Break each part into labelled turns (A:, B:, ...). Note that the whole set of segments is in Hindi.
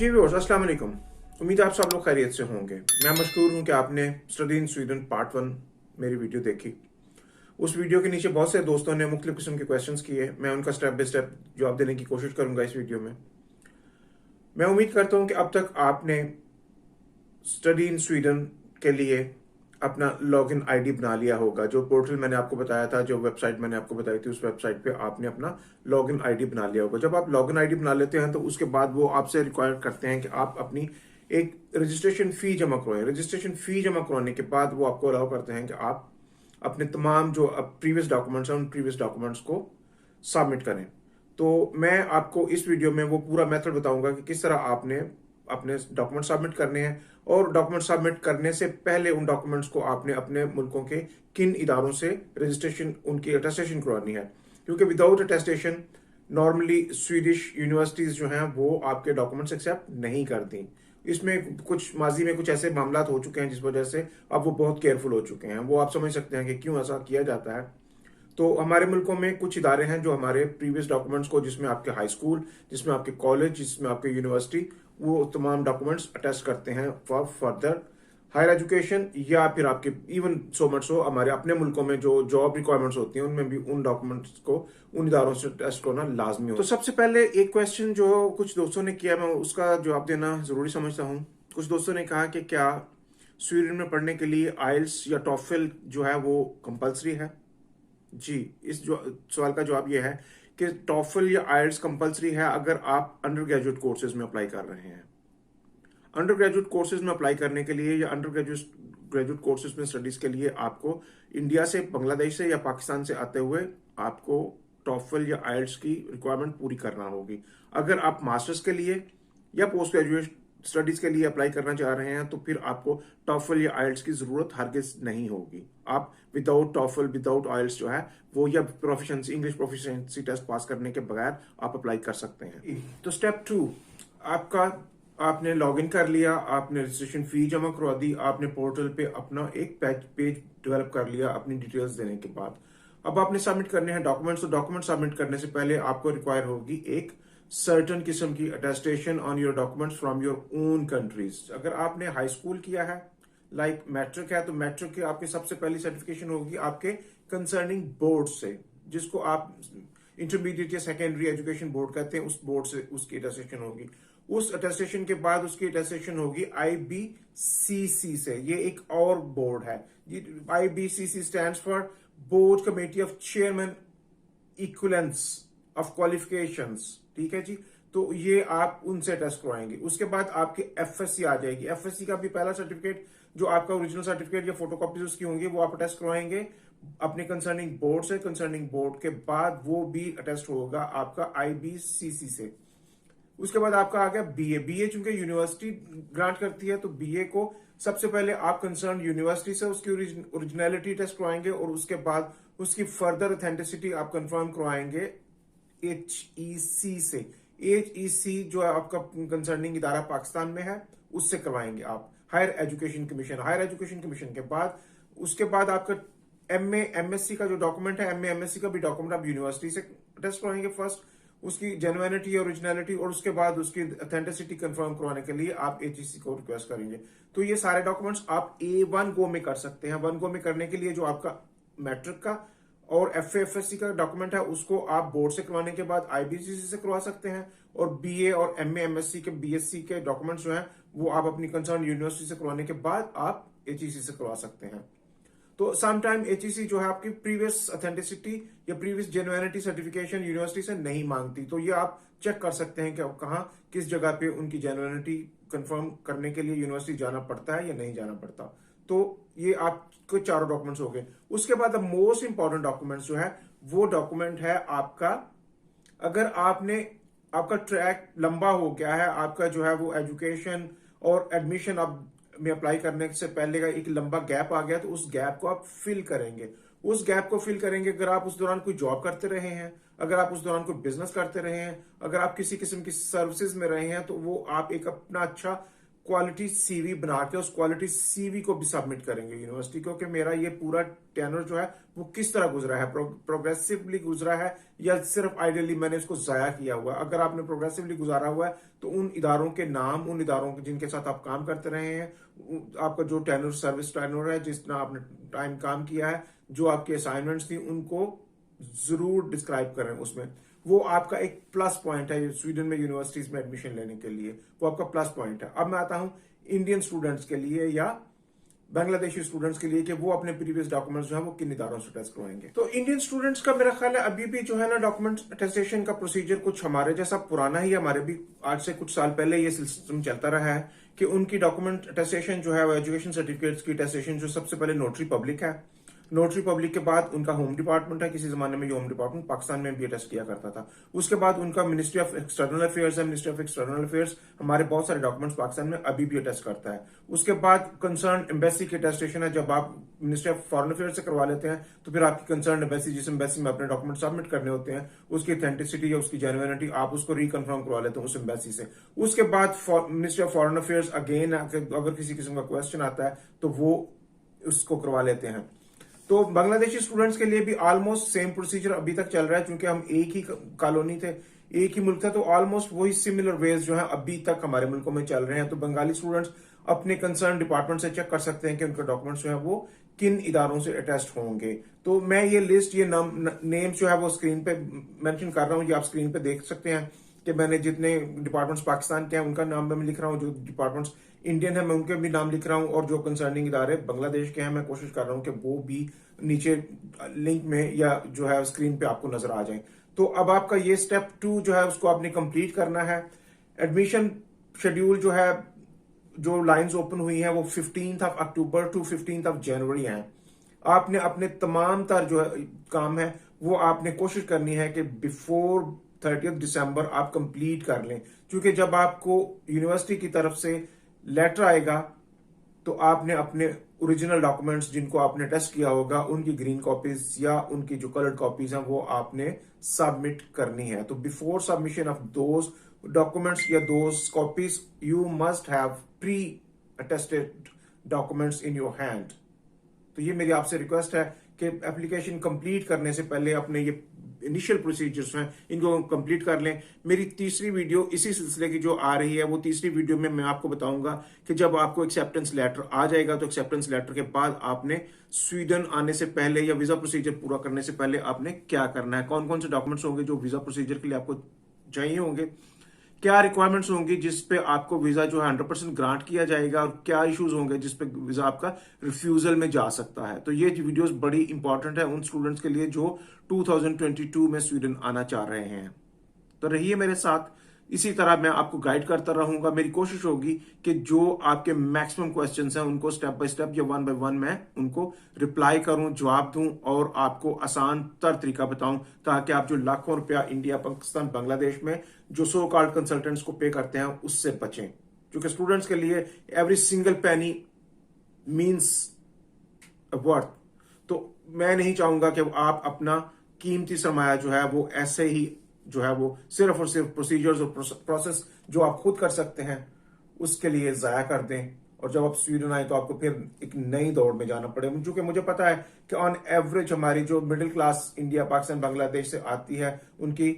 A: जी व्यूअर्स, अस्सलाम वालेकुम। उम्मीद है आप सब लोग खैरियत से होंगे। मैं मशकूर हूं कि आपने स्टडी इन स्वीडन पार्ट 1 मेरी वीडियो देखी। उस वीडियो के नीचे बहुत से दोस्तों ने मुख्तलिफ किस्म के क्वेश्चंस किए। मैं उनका स्टेप बाय स्टेप जवाब देने की कोशिश करूंगा इस वीडियो में। मैं उम्मीद करता हूं कि अब तक आपने स्टडी इन स्वीडन के लिए अपना लॉगिन आईडी बना लिया होगा। जो पोर्टल मैंने आपको बताया था, जो वेबसाइट मैंने आपको बताई थी, उस वेबसाइट पे आपने अपना लॉगिन आईडी बना लिया होगा। जब आप लॉगिन आईडी बना लेते हैं तो उसके बाद वो आपसे रिक्वायर करते हैं कि आप अपनी एक रजिस्ट्रेशन फी जमा करवाएं। रजिस्ट्रेशन फी जमा करवाने के बाद वो आपको अलाउ करते हैं कि आप अपने तमाम जो प्रीवियस डॉक्यूमेंट्स हैं उन प्रीवियस डॉक्यूमेंट्स को सबमिट करें। तो मैं आपको इस वीडियो में वो पूरा मेथड बताऊंगा कि किस तरह आपने अपने डॉक्यूमेंट सबमिट करने हैं, और डॉक्यूमेंट सबमिट करने से पहले उन डॉक्यूमेंट्स को आपने अपने मुल्कों के किन इदारों से रजिस्ट्रेशन, उनकी अटेस्टेशन करवानी है। क्योंकि without attestation normally Swedish universities जो हैं वो आपके डॉक्यूमेंट्स एक्सेप्ट नहीं करती। इसमें कुछ माजी में कुछ ऐसे मामला हो चुके हैं जिस वजह से अब वो बहुत केयरफुल हो चुके हैं। वो आप समझ सकते हैं कि क्यों ऐसा किया जाता है। तो हमारे मुल्कों में कुछ इदारे हैं जो हमारे प्रीवियस डॉक्यूमेंट्स को, जिसमें आपके हाई स्कूल, जिसमें आपके कॉलेज, जिसमें आपके यूनिवर्सिटी, वो तमाम डॉक्यूमेंट्स अटेस्ट करते हैं फॉर फर्दर हायर एजुकेशन, या फिर आपके इवन सो मच सो हमारे अपने मुल्कों में जो जॉब रिक्वायरमेंट्स होती हैं उनमें भी उन डॉक्यूमेंट्स को उन इदारों से टेस्ट करना लाजमी हो। तो सबसे पहले एक क्वेश्चन जो कुछ दोस्तों ने किया, मैं उसका जवाब देना जरूरी समझता हूँ। कुछ दोस्तों ने कहा कि क्या स्वीडन में पढ़ने के लिए आइल्स या टॉफल जो है वो कंपलसरी है। जी, इस सवाल का जवाब यह है कि टॉफल या आइल्स कंपलसरी है अगर आप अंडर ग्रेजुएट कोर्सेज में अप्लाई कर रहे हैं। अंडर ग्रेजुएट कोर्सेज में अप्लाई करने के लिए या अंडर ग्रेजुएट कोर्सेज में स्टडीज के लिए आपको इंडिया से, बांग्लादेश से या पाकिस्तान से आते हुए आपको टॉफल या आइल्स की रिक्वायरमेंट पूरी करना होगी। अगर आप मास्टर्स के लिए या पोस्ट ग्रेजुएट स्टडीज के लिए अप्लाई करना चाह रहे हैं तो फिर आपको टॉफल या आइल्स की जरूरत हरगिज नहीं होगी। आप विदाउट टॉफल, विदाउट आइल्स जो है वो, या proficiency, English proficiency test pass करने के बगैर आप अप्लाई कर सकते हैं। तो स्टेप 2, आपने लॉगिन कर लिया, आपने रजिस्ट्रेशन फी जमा करवा दी, आपने पोर्टल पे अपना एक पेज डेवलप कर लिया अपनी डिटेल्स देने के बाद। अब आपने सबमिट करने हैं डॉक्यूमेंट्स। तो डॉक्यूमेंट सबमिट करने से पहले आपको रिक्वायर होगी एक सर्टन किस्म की attestation on your documents from your own countries. अगर आपने हाई स्कूल किया है, लाइक मैट्रिक है, तो मैट्रिक की आपकी सबसे पहली सर्टिफिकेशन होगी आपके कंसर्निंग बोर्ड से, जिसको आप इंटरमीडिएट या सेकेंडरी एजुकेशन बोर्ड कहते हैं, उस बोर्ड से उसकी अटेस्टेशन होगी। उस अटेस्टेशन के बाद उसकी अटेस्टेशन होगी IBCC से। ये एक और बोर्ड है। IBCC stands for board committee of chairman equivalence of qualifications. ठीक है जी। तो ये आप उनसे टेस्ट करवाएंगे। उसके बाद आपकी FSC आ जाएगी। FSC का भी पहला सर्टिफिकेट, जो आपका ओरिजिनल सर्टिफिकेट या फोटोकॉपीज उसकी होंगी, वो आप टेस्ट करवाएंगे अपने कंसर्निंग बोर्ड से। कंसर्निंग बोर्ड के बाद वो भी अटेस्ट होगा आपका IBCC से। उसके बाद आपका आ गया BA चूंकि यूनिवर्सिटी ग्रांट करती है, तो BA को सबसे पहले आप कंसर्न यूनिवर्सिटी से उसकी ओरिजिनलिटी टेस्ट करवाएंगे, और उसके बाद उसकी फर्दर ऑथेंटिसिटी आप कंफर्म करवाएंगे HEC से। HEC जो है आपका कंसर्निंग इदारा पाकिस्तान में है, उससे करवाएंगे आप। हायर एजुकेशन कमीशन के बाद उसके बाद आपका MA MSc का जो डॉक्यूमेंट है, MA MSc का भी डॉक्यूमेंट आप यूनिवर्सिटी से टेस्ट करवाएंगे फर्स्ट, उसकी जेन्युइनिटी या ओरिजिनलिटी, और उसके बाद उसकी ऑथेंटिसिटी कंफर्म करवाने के लिए आप HEC को रिक्वेस्ट करेंगे। तो ये सारे डॉक्यूमेंट्स आप A1 गो में कर सकते हैं। 1 गो में करने के लिए जो आपका मैट्रिक का और FSC का डॉक्यूमेंट है, उसको आप बोर्ड से करवाने के बाद IBCC से करवा सकते हैं, और BA और MA MSc के BSc के डॉक्यूमेंट्स जो हैं वो आप अपनी कंसर्न यूनिवर्सिटी से करवाने के बाद आप HEC से करवा सकते हैं। तो समटाइम HEC जो है आपकी प्रीवियस ऑथेंटिसिटी या प्रीवियस जेन्युइनिटी सर्टिफिकेशन यूनिवर्सिटी से नहीं मांगती। तो ये आप चेक कर सकते हैं कि कहाँ किस जगह पे उनकी जेन्युइनिटी कंफर्म करने के लिए यूनिवर्सिटी जाना पड़ता है या नहीं जाना पड़ता। तो ये आपके चारों डॉक्यूमेंट्स हो गए। उसके बाद अब मोस्ट इंपॉर्टेंट डॉक्यूमेंट्स जो है वो डॉक्यूमेंट है आपका, अगर आपका ट्रैक लंबा हो गया है, आपका जो है वो एजुकेशन और एडमिशन अब में अप्लाई करने से पहले का एक लंबा गैप आ गया, तो उस गैप को आप फिल करेंगे। अगर आप उस दौरान कोई जॉब करते रहे हैं, अगर आप उस दौरान कोई बिजनेस करते रहे हैं, अगर आप किसी किस्म की सर्विसेज में रहे हैं, तो वो आप एक अपना अच्छा क्वालिटी सीवी बना के उस क्वालिटी सीवी को भी सबमिट करेंगे यूनिवर्सिटी को कि मेरा ये पूरा टेनर जो है वो किस तरह गुजरा है, प्रोग्रेसिवली गुजरा है या सिर्फ आइडियली मैंने इसको जाया किया हुआ। अगर आपने प्रोग्रेसिवली गुजारा हुआ है तो उन इदारों के नाम, उन इदारों के जिनके साथ आप काम करते रहे हैं, आपका जो टेनर सर्विस टेनर है, जितना आपने टाइम काम किया है, जो आपकी असाइनमेंट्स थी, उनको जरूर डिस्क्राइब करें उसमें। वो आपका एक प्लस पॉइंट है स्वीडन में यूनिवर्सिटीज में एडमिशन लेने के लिए, वो आपका प्लस पॉइंट है। अब मैं आता हूं इंडियन स्टूडेंट्स के लिए या बांग्लादेशी स्टूडेंट्स के लिए कि वो अपने प्रीवियस डॉक्यूमेंट्स जो है वो किन इदारों से टेस्ट करवाएंगे। तो इंडियन स्टूडेंट्स का मेरा ख्याल है अभी भी जो है ना डॉक्यूमेंट अटेस्टेशन का प्रोसीजर कुछ हमारे जैसा पुराना ही, हमारे भी आज से कुछ साल पहले ये सिस्टम चलता रहा है कि उनकी डॉक्यूमेंट अटेस्टेशन जो है वो एजुकेशन सर्टिफिकेट्स की अटेस्टेशन जो सबसे पहले नोटरी पब्लिक है, नोटरी पब्लिक के बाद उनका होम डिपार्टमेंट है, किसी जमाने में ये होम डिपार्टमेंट पाकिस्तान में भी अटेस्ट किया करता था। उसके बाद उनका मिनिस्ट्री ऑफ एक्सटर्नल अफेयर्स है, मिनिस्ट्री ऑफ एक्सटर्नल अफेयर्स हमारे बहुत सारे डॉक्यूमेंट्स पाकिस्तान में अभी भी अटेस्ट करता है। उसके बाद कंसर्न एम्बेसी की अटेस्टेशन है, जब आप मिनिस्ट्री ऑफ फॉरेन अफेयर्स से करवा लेते हैं तो फिर आपकी कंसर्न एम्बेसी, जिस एम्बेसी में अपने डॉक्यूमेंट सबमिट करने होते हैं, उसकी ऑथेंटिसिटी या उसकी जेन्युइनिटी आप उसको रिकन्फर्म करवा लेते हैं उस एम्बेसी से। उसके बाद ministry of foreign affairs again अगर किसी किस्म का क्वेश्चन आता है तो वो उसको करवा लेते हैं। तो बांग्लादेशी स्टूडेंट्स के लिए भी ऑलमोस्ट सेम प्रोसीजर अभी तक चल रहा है, क्योंकि हम एक ही कॉलोनी थे, एक ही मुल्क था, तो ऑलमोस्ट वही सिमिलर वेज जो है अभी तक हमारे मुल्कों में चल रहे हैं। तो बंगाली स्टूडेंट्स अपने कंसर्न डिपार्टमेंट से चेक कर सकते हैं कि उनके डॉक्यूमेंट्स जो है वो किन इदारों से अटेस्ट होंगे। तो मैं ये लिस्ट, ये नेम्स जो है वो स्क्रीन पे मेंशन कर रहा हूँ, ये आप स्क्रीन पे देख सकते हैं कि मैंने जितने डिपार्टमेंट्स पाकिस्तान के हैं उनका नाम मैं लिख रहा हूँ, जो डिपार्टमेंट्स इंडियन है मैं उनके भी नाम लिख रहा हूँ, और जो कंसर्निंग इदारे बांग्लादेश के हैं मैं कोशिश कर रहा हूँ कि वो भी नीचे लिंक में या जो है स्क्रीन पे आपको नजर आ जाए। तो अब आपका ये स्टेप 2 जो है उसको आपने कंप्लीट करना है। एडमिशन शेड्यूल जो है, जो लाइंस ओपन हुई हैं वो 15 अक्टूबर टू 15 जनवरी हैं। आपने अपने तमाम तर जो है काम है वो आपने कोशिश करनी है कि बिफोर 30 दिसंबर आप कंप्लीट कर लें, क्योंकि जब आपको यूनिवर्सिटी की तरफ से लेटर आएगा तो आपने अपने ओरिजिनल डॉक्यूमेंट्स जिनको आपने टेस्ट किया होगा उनकी ग्रीन कॉपीज या उनकी जो कलर्ड कॉपीज हैं वो आपने सबमिट करनी है। तो before submission of those documents या those copies you must have pre attested documents in your hand. तो ये मेरी आपसे रिक्वेस्ट है कि एप्लीकेशन कंप्लीट करने से पहले अपने ये इनिशियल प्रोसीजर्स हैं इनको कंप्लीट कर लें। मेरी तीसरी वीडियो इसी सिलसिले की जो आ रही है, वो तीसरी वीडियो में मैं आपको बताऊंगा कि जब आपको एक्सेप्टेंस लेटर आ जाएगा तो एक्सेप्टेंस लेटर के बाद आपने स्वीडन आने से पहले या वीजा प्रोसीजर पूरा करने से पहले आपने क्या करना है, कौन कौन से डॉक्यूमेंट्स होंगे जो वीजा प्रोसीजर के लिए आपको चाहिए होंगे, क्या रिक्वायरमेंट्स होंगी जिसपे आपको वीजा जो है 100% ग्रांट किया जाएगा, और क्या इश्यूज होंगे जिसपे वीजा आपका रिफ्यूजल में जा सकता है। तो ये वीडियोस बड़ी इंपॉर्टेंट है उन स्टूडेंट्स के लिए जो 2022 में स्वीडन आना चाह रहे हैं। तो रहिए मेरे साथ, इसी तरह मैं आपको गाइड करता रहूंगा। मेरी कोशिश होगी कि जो आपके मैक्सिमम क्वेश्चंस हैं उनको स्टेप बाय स्टेप या 1 बाय 1 मैं उनको रिप्लाई करूं, जवाब दूं और आपको आसान तर तरीका बताऊं, ताकि आप जो लाखों रुपया इंडिया, पाकिस्तान, बांग्लादेश में जो सो कॉल्ड कंसल्टेंट्स को पे करते हैं उससे बचें। क्योंकि स्टूडेंट्स के लिए every single penny means worth. तो मैं नहीं चाहूंगा कि आप अपना कीमती सरमाया जो है वो ऐसे ही जो है वो सिर्फ और सिर्फ प्रोसीजर्स और प्रोसेस जो आप खुद कर सकते हैं उसके लिए जाया कर दें, और जब आप स्वीडन आए तो आपको फिर एक नई दौड़ में जाना पड़े। क्योंकि मुझे पता है कि ऑन एवरेज हमारी जो middle Claas India, Pakistan, Bangladesh से आती है उनकी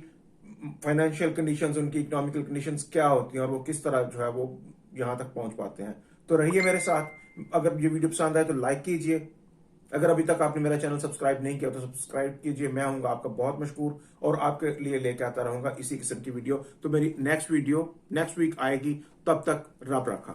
A: फाइनेंशियल कंडीशंस, उनकी इकोनॉमिकल कंडीशंस क्या होती हैं और वो किस तरह जो है वो यहां तक पहुंच पाते हैं। तो रहिए मेरे साथ। अगर ये वीडियो पसंद आए तो लाइक कीजिए, अगर अभी तक आपने मेरा चैनल सब्सक्राइब नहीं किया तो सब्सक्राइब कीजिए। मैं हूंगा आपका बहुत मशहूर और आपके लिए लेके आता रहूंगा इसी किस्म की वीडियो। तो मेरी नेक्स्ट वीडियो नेक्स्ट वीक आएगी, तब तक रब रखा।